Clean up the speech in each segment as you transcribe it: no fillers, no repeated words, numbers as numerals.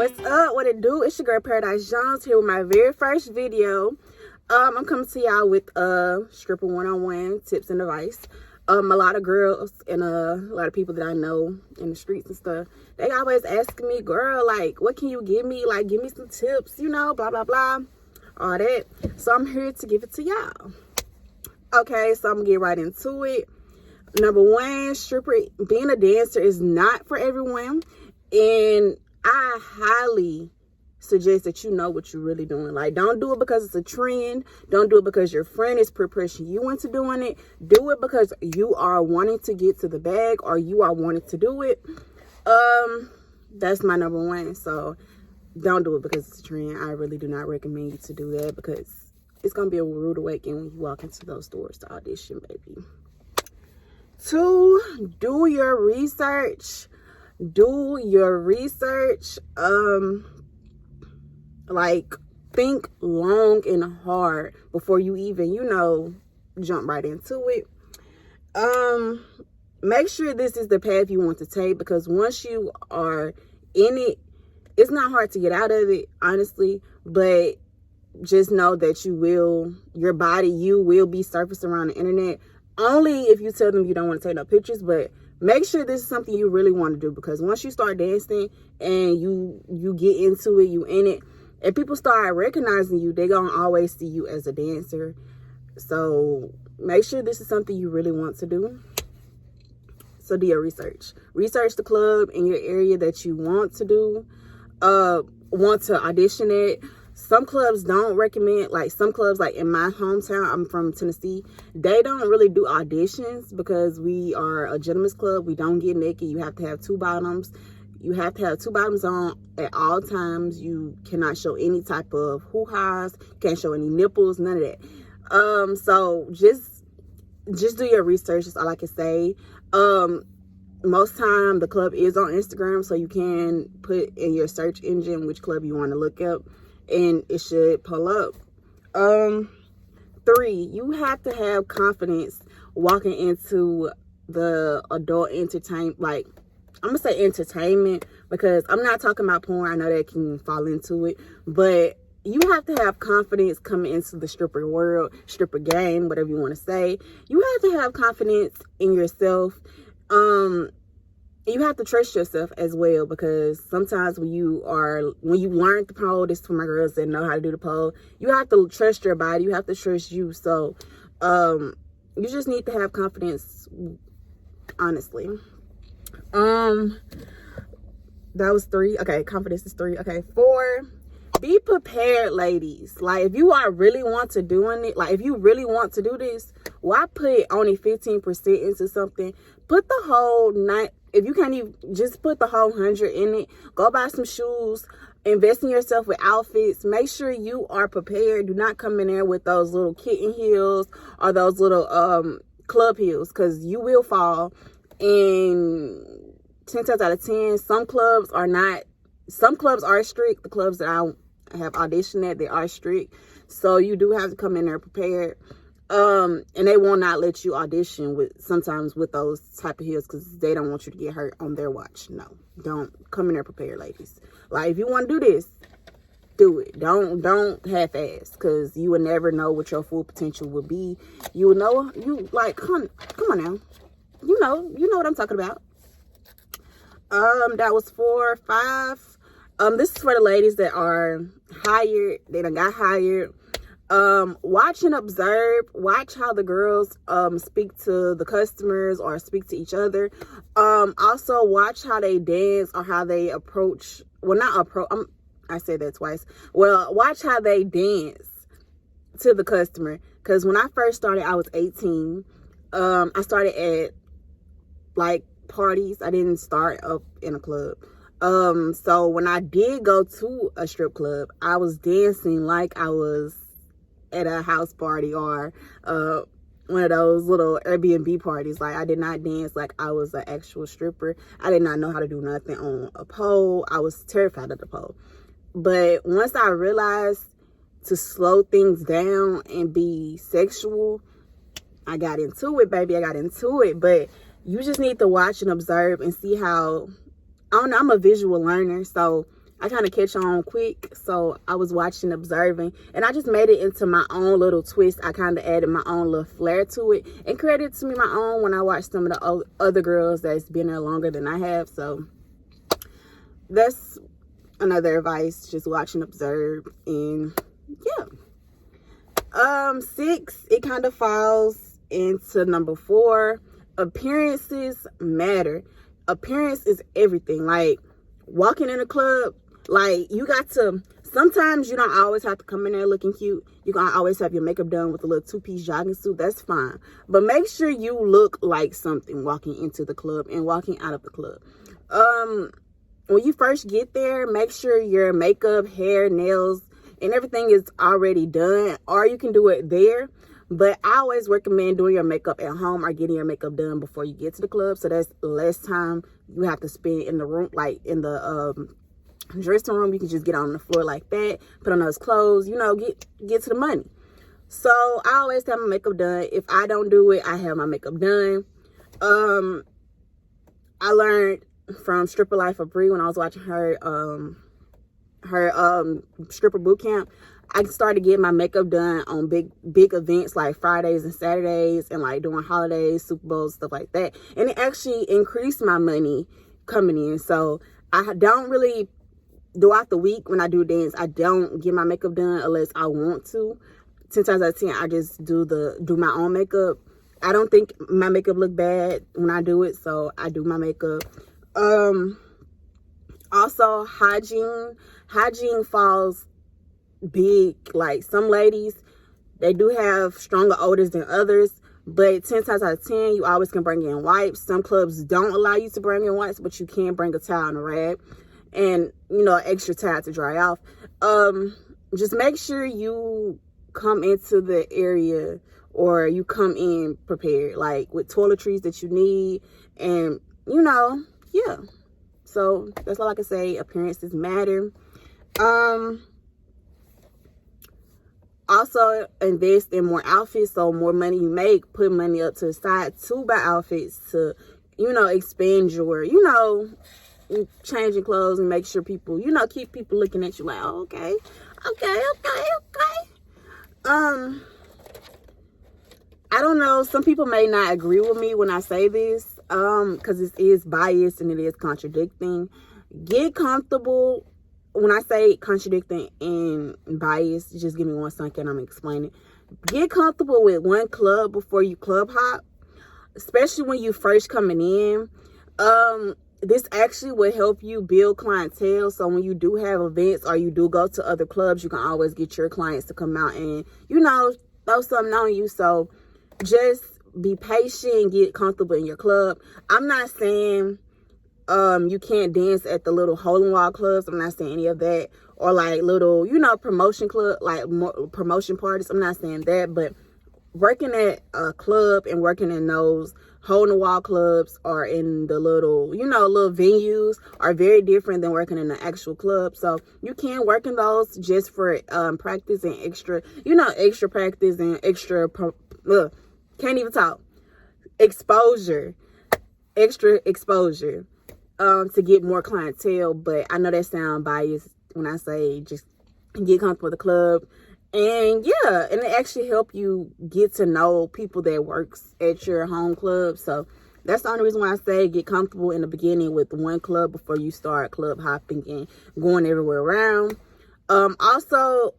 What's up? What it do? It's your girl Paradise Jones here with my very first video. I'm coming to y'all with stripper one-on-one tips and advice. A lot of girls and a lot of people that I know in the streets and stuff, they always asking me, girl, like, what can you give me? Like, give me some tips, you know, blah, blah, blah, all that. So I'm here to give it to y'all. Okay, so I'm gonna get right into it. Number one, stripper, being a dancer is not for everyone. And I highly suggest that you know what you're really doing. Like, don't do it because it's a trend. Don't do it because your friend is pressuring you into doing it. Do it because you are wanting to get to the bag or you are wanting to do it. That's my number one. So don't do it because it's a trend. I really do not recommend you to do that because it's going to be a rude awakening when you walk into those doors to audition, baby. 2, do your research. Do your research. Like, think long and hard before you even, you know, jump right into it. Make sure this is the path you want to take, because once you are in it, it's not hard to get out of it, honestly, but just know that you will be surfaced around the internet, only if you tell them you don't want to take no pictures. But make sure this is something you really want to do, because once you start dancing and you get into it, you in it, and people start recognizing you, they're going to always see you as a dancer. So make sure this is something you really want to do. So do your research. Research the club in your area that you want to audition at. Some clubs don't recommend, like some clubs, like in my hometown, I'm from Tennessee, they don't really do auditions because we are a gentleman's club. We don't get naked. You have to have 2 bottoms. You have to have 2 bottoms on at all times. You cannot show any type of hoo-has. You can't show any nipples, none of that. So just do your research. That's all I can say. Most time the club is on Instagram, so you can put in your search engine which club you want to look up, and it should pull up. 3, you have to have confidence walking into the adult entertainment, like, I'm gonna say entertainment, because I'm not talking about porn. I know that can fall into it, but you have to have confidence coming into the stripper world, stripper game, whatever you want to say. You have to have confidence in yourself. You have to trust yourself as well, because sometimes when you learn the pole, this is for my girls that know how to do the pole, you have to trust your body. You have to trust you. So you just need to have confidence, honestly. That was 3. Okay, confidence is 3. Okay, 4, be prepared, ladies. Like, if you are really want to doing it, like if you really want to do this, why put only 15% into something? Put the whole night. If you can't even, just put the whole 100 in it. Go buy some shoes. Invest in yourself with outfits. Make sure you are prepared. Do not come in there with those little kitten heels or those little club heels, because you will fall. And 10 times out of 10, some clubs are strict. The clubs that I have auditioned at, they are strict. So you do have to come in there prepared. And they will not let you audition sometimes with those type of heels, because they don't want you to get hurt on their watch. No, don't come in there prepared, ladies. Like, if you want to do this, do it. Don't half-ass, because you will never know what your full potential will be. You will know, come on now. You know what I'm talking about. That was 4. 5. This is for the ladies that are hired. They done got hired. Watch and observe. Watch how the girls speak to the customers or speak to each other. Also watch how they dance or how they approach. Well, not approach. I said that twice. Well, watch how they dance to the customer. Because when I first started, I was 18. I started at like parties. I didn't start up in a club. So when I did go to a strip club, I was dancing like I was at a house party or one of those little Airbnb parties. Like, I did not dance like I was an actual stripper. I did not know how to do nothing on a pole. I was terrified of the pole. But once I realized to slow things down and be sexual, I got into it, baby. I got into it. But you just need to watch and observe and see how, I don't know, I'm a visual learner, so I kind of catch on quick, so I was watching, observing, and I just made it into my own little twist. I kind of added my own little flair to it and created it to me my own when I watched some of the other girls that's been there longer than I have. So that's another advice, just watch and observe. And yeah, 6, it kind of falls into number 4. Appearances matter. Appearance is everything. Like walking in a club, like you got to, sometimes you don't always have to come in there looking cute. You can always have your makeup done with a little 2-piece jogging suit. That's fine, but make sure you look like something walking into the club and walking out of the club. When you first get there, make sure your makeup, hair, nails, and everything is already done, or you can do it there. But I always recommend doing your makeup at home or getting your makeup done before you get to the club, so that's less time you have to spend in the room, like in the dressing room. You can just get on the floor like that, put on those clothes, you know, get to the money. So I always have my makeup done. If I don't do it, I have my makeup done. I learned from Stripper Life of Brie when I was watching her stripper boot camp. I started getting my makeup done on big events like Fridays and Saturdays, and like during holidays, Super Bowls, stuff like that. And it actually increased my money coming in. So I don't really, throughout the week when I do dance, I don't get my makeup done unless I want to. 10 times out of 10, I just do my own makeup. I don't think my makeup look bad when I do it, so I do my makeup. Also, hygiene falls big. Like some ladies, they do have stronger odors than others, but 10 times out of 10, you always can bring in wipes. Some clubs don't allow you to bring in wipes, but you can bring a towel and a rag, and you know, extra towel to dry off. Just make sure you come into the area, or you come in prepared, like with toiletries that you need, and you know, yeah. So that's all I can say. Appearances matter. Also invest in more outfits. So more money you make, put money up to the side to buy outfits to, you know, expand your, you know, changing clothes and make sure people, you know, keep people looking at you like, oh, okay. I don't know, some people may not agree with me when I say this, because it is biased and it is contradicting. Get comfortable. When I say contradicting and biased, just give me 1 second, I'm explaining. Get comfortable with one club before you club hop, especially when you first coming in. This actually will help you build clientele, so when you do have events or you do go to other clubs, you can always get your clients to come out and, you know, throw something on you. So just be patient and get comfortable in your club. I'm not saying you can't dance at the little hole-in-wall clubs. I'm not saying any of that, or like little, you know, promotion club, like more promotion parties. I'm not saying that, but working at a club and working in those hole-in-the-wall clubs or in the little, you know, little venues are very different than working in the actual club. So you can work in those just for practice and extra, you know, extra practice and extra can't even talk, extra exposure to get more clientele. But I know that sound biased when I say just get comfortable with the club. And yeah, and it actually help you get to know people that works at your home club. So that's the only reason why I say get comfortable in the beginning with one club before you start club hopping and going everywhere around. Also,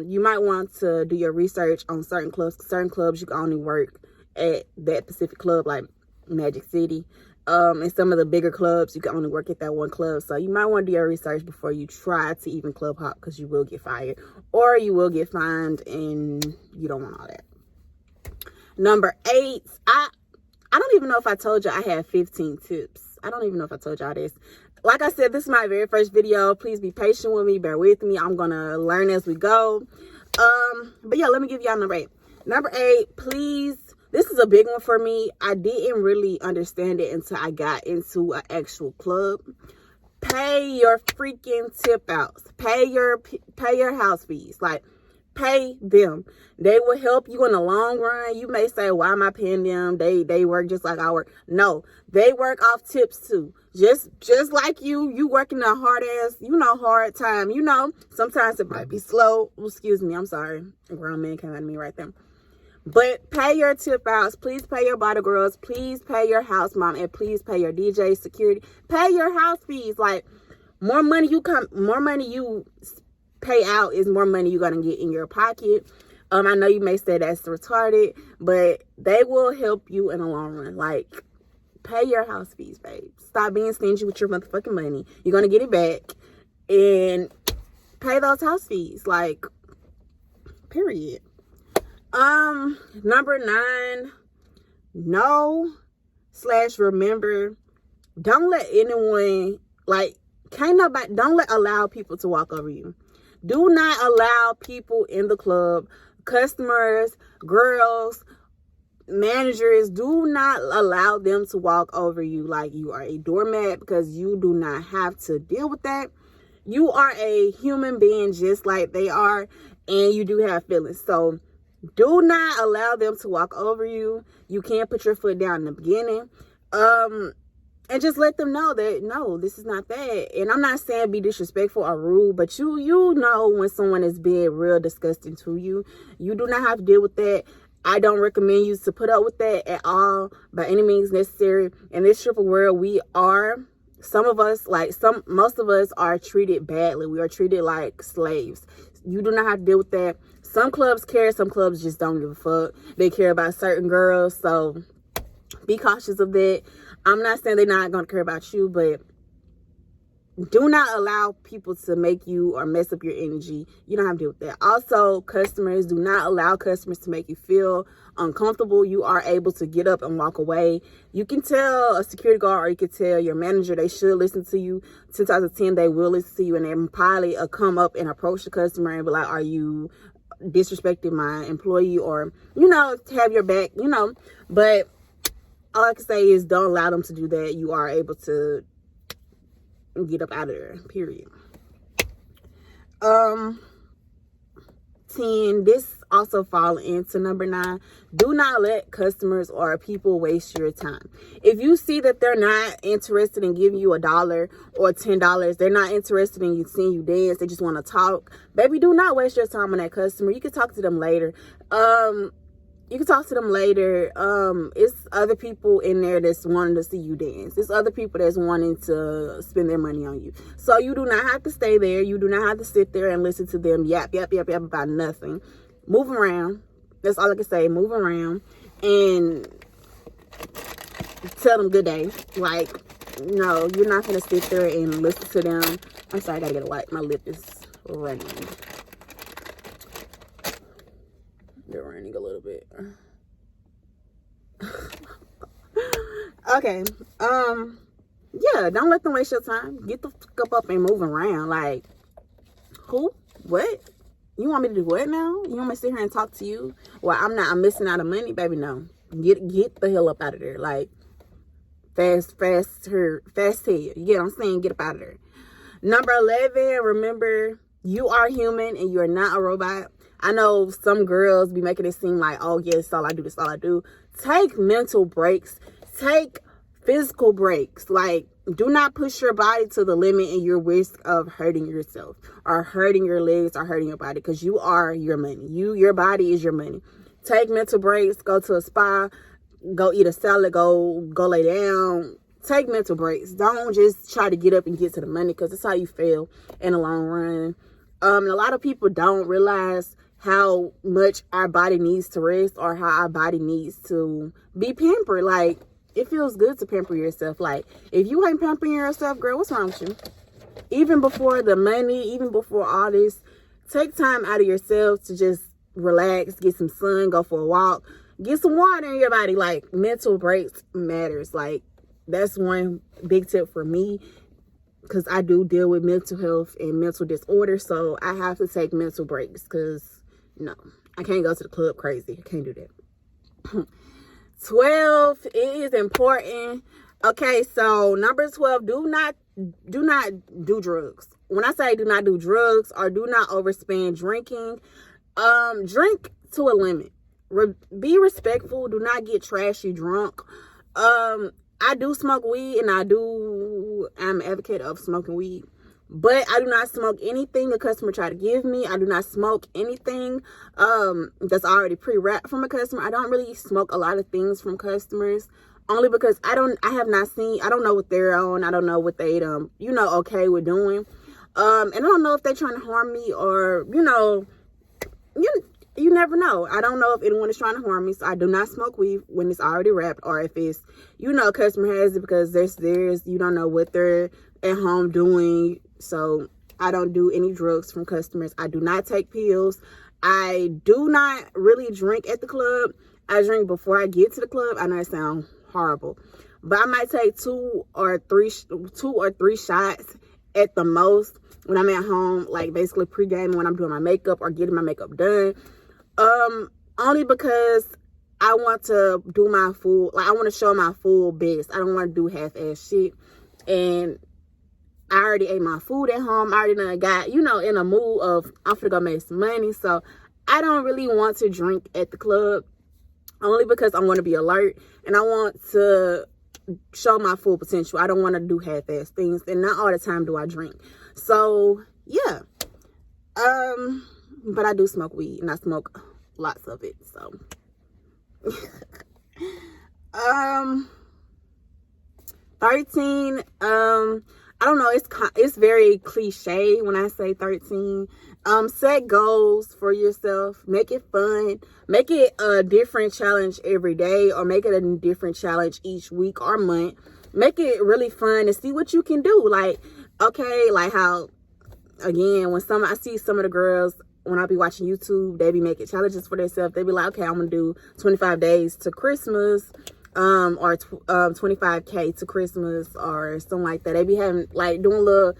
you might want to do your research on certain clubs. Certain clubs you can only work at that specific club, like Magic City. And some of the bigger clubs, you can only work at that one club. So you might want to do your research before you try to even club hop, because you will get fired or you will get fined, and you don't want all that. Number 8, I don't even know if I told you I had 15 tips. I don't even know if I told y'all this. Like I said, this is my very first video. Please be patient with me. Bear with me. I'm going to learn as we go. But yeah, let me give y'all number 8. Number 8, please. This is a big one for me. I didn't really understand it until I got into an actual club. Pay your freaking tip outs. Pay your house fees. Like, Pay them. They will help you in the long run. You may say, why am I paying them? They work just like I work. No, they work off tips too. Just like you working a hard ass, hard time. Sometimes it might be slow. Excuse me, I'm sorry. A grown man came at me right there. But pay your tip outs. Please pay your body girls. Please pay your house mom. And please pay your DJ, security. Pay your house fees. Like, more money you pay out is more money you're going to get in your pocket. I know you may say that's retarded, but they will help you in the long run. Like, pay your house fees, babe. Stop being stingy with your motherfucking money. You're going to get it back. And pay those house fees. Like, period. Number 9, remember, don't let anyone, don't allow people to walk over you. Do not allow people in the club, customers, girls, managers, do not allow them to walk over you like you are a doormat, because you do not have to deal with that. You are a human being just like they are, and you do have feelings. So do not allow them to walk over you. You can't put your foot down in the beginning. And just let them know that, no, this is not that. And I'm not saying be disrespectful or rude, but you know when someone is being real disgusting to you. You do not have to deal with that. I don't recommend you to put up with that at all by any means necessary. In this triple world, most of us are treated badly. We are treated like slaves. You do not have to deal with that. Some clubs care, some clubs just don't give a fuck. They care about certain girls, so be cautious of that. I'm not saying they're not going to care about you, but do not allow people to make you or mess up your energy. You don't have to deal with that. Also, customers, do not allow customers to make you feel uncomfortable. You are able to get up and walk away. You can tell a security guard, or you can tell your manager they should listen to you. 10 times out of 10, they will listen to you, and they probably come up and approach the customer and be like, are you disrespecting my employee? Or, have your back, But all I can say is don't allow them to do that. You are able to get up out of there, period. 10, this also fall into number 9. Do not let customers or people waste your time. If you see that they're not interested in giving you $1 or $10, they're not interested in seeing you dance, they just want to talk, baby, do not waste your time on that customer. You can talk to them later. It's other people in there that's wanting to see you dance. It's other people that's wanting to spend their money on you. So you do not have to stay there. You do not have to sit there and listen to them yap about nothing. Move around. That's all I can say. Move around and tell them good day. Like, no, you're not going to sit there and listen to them. I'm sorry, I got to get a wipe. My lip is running. They're running a little bit. Okay. Yeah, don't let them waste your time. Get the fuck up and move around. Like, who? What? You want me to do what now? You want me to sit here and talk to you? Well, I'm missing out on money, baby. No. Get the hell up out of there. Like, fast here. You get what I'm saying? Get up out of there. Number 11, remember, you are human and you're not a robot. I know some girls be making it seem like, oh, yes, all I do, this all I do. Take mental breaks. Take physical breaks. Like, do not push your body to the limit and your risk of hurting yourself or hurting your legs or hurting your body, because you are your money. Your body is your money. Take mental breaks. Go to a spa. Go eat a salad. Go lay down. Take mental breaks. Don't just try to get up and get to the money, because that's how you fail in the long run. A lot of people don't realize how much our body needs to rest or how our body needs to be pampered. Like, it feels good to pamper yourself. Like, if you ain't pampering yourself, girl, what's wrong with you? Even before the money, even before all this, take time out of yourself to just relax, get some sun, go for a walk, get some water in your body. Like, mental breaks matters. Like, that's one big tip for me, because I do deal with mental health and mental disorder. So I have to take mental breaks, because no, I can't go to the club crazy. I can't do that. 12, it is important. Okay, so number 12, do not do drugs. When I say do not do drugs or do not overspend drinking, Drink to a limit. Be respectful. Do not get trashy drunk. I do smoke weed, and I'm an advocate of smoking weed. But I do not smoke anything a customer try to give me. I do not smoke anything that's already pre-wrapped from a customer. I don't really smoke a lot of things from customers, only because I don't know what they're on. I don't know what they okay with doing. And I don't know if they're trying to harm me, or you never know. I don't know if anyone is trying to harm me, so I do not smoke weed when it's already wrapped, or if it's a customer has it because theirs. You don't know what they're at home doing. So I don't do any drugs from customers. I do not take pills. I do not really drink at the club. I drink before I get to the club. I know it sounds horrible, but I might take two or three shots at the most when I'm at home, like basically pre-gaming, when I'm doing my makeup or getting my makeup done. Only because I want to do I want to show my full best. I don't want to do half-ass shit. And I already ate my food at home. I already done got, in a mood of, I'm finna go make some money. So I don't really want to drink at the club, only because I want to be alert and I want to show my full potential. I don't want to do half-ass things, and not all the time do I drink. So yeah. But I do smoke weed, and I smoke lots of it. So 13, I don't know, it's very cliche when I say 13. Set goals for yourself. Make it fun. Make it a different challenge every day, or make it a different challenge each week or month. Make it really fun and see what you can do. Like, okay, like how, again, when I see some of the girls, when I be watching YouTube, they be making challenges for themselves. They be like, okay, I'm gonna do 25 days to Christmas, or 25K to Christmas, or something like that. They be having, like, doing little,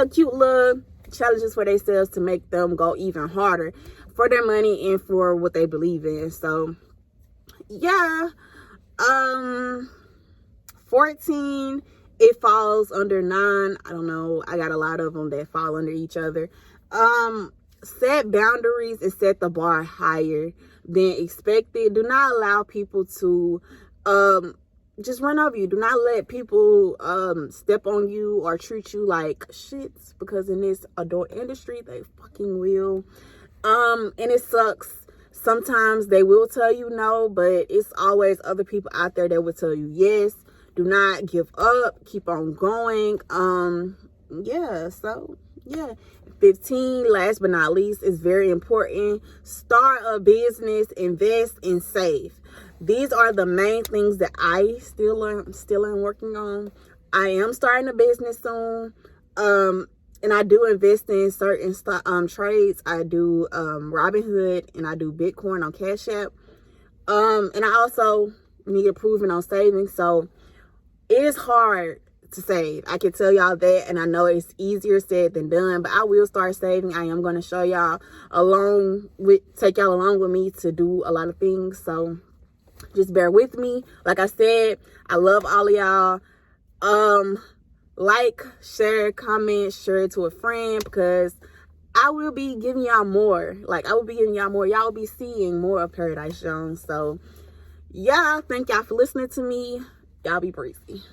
cute little challenges for themselves to make them go even harder for their money and for what they believe in. So yeah. 14, it falls under 9. I don't know, I got a lot of them that fall under each other. Set boundaries and set the bar higher than expected. Do not allow people to just run over you. Do not let people step on you or treat you like shit, because in this adult industry they fucking will. And it sucks. Sometimes they will tell you no, but it's always other people out there that will tell you yes. Do not give up. Keep on going. Yeah, so yeah. 15, last but not least, is very important. Start a business, invest, and save. These are the main things that I still am working on. I am starting a business soon. And I do invest in certain trades. I do Robinhood, and I do Bitcoin on Cash App. And I also need improvement on saving. So it is hard to save. I can tell y'all that, and I know it's easier said than done, but I will start saving. I am going to show y'all take y'all along with me to do a lot of things. So just bear with me. Like I said, I love all of y'all. Like, share, comment, share it to a friend, because I will be giving y'all more. Y'all will be seeing more of Paradise Jones. So yeah, thank y'all for listening to me. Y'all be breezy.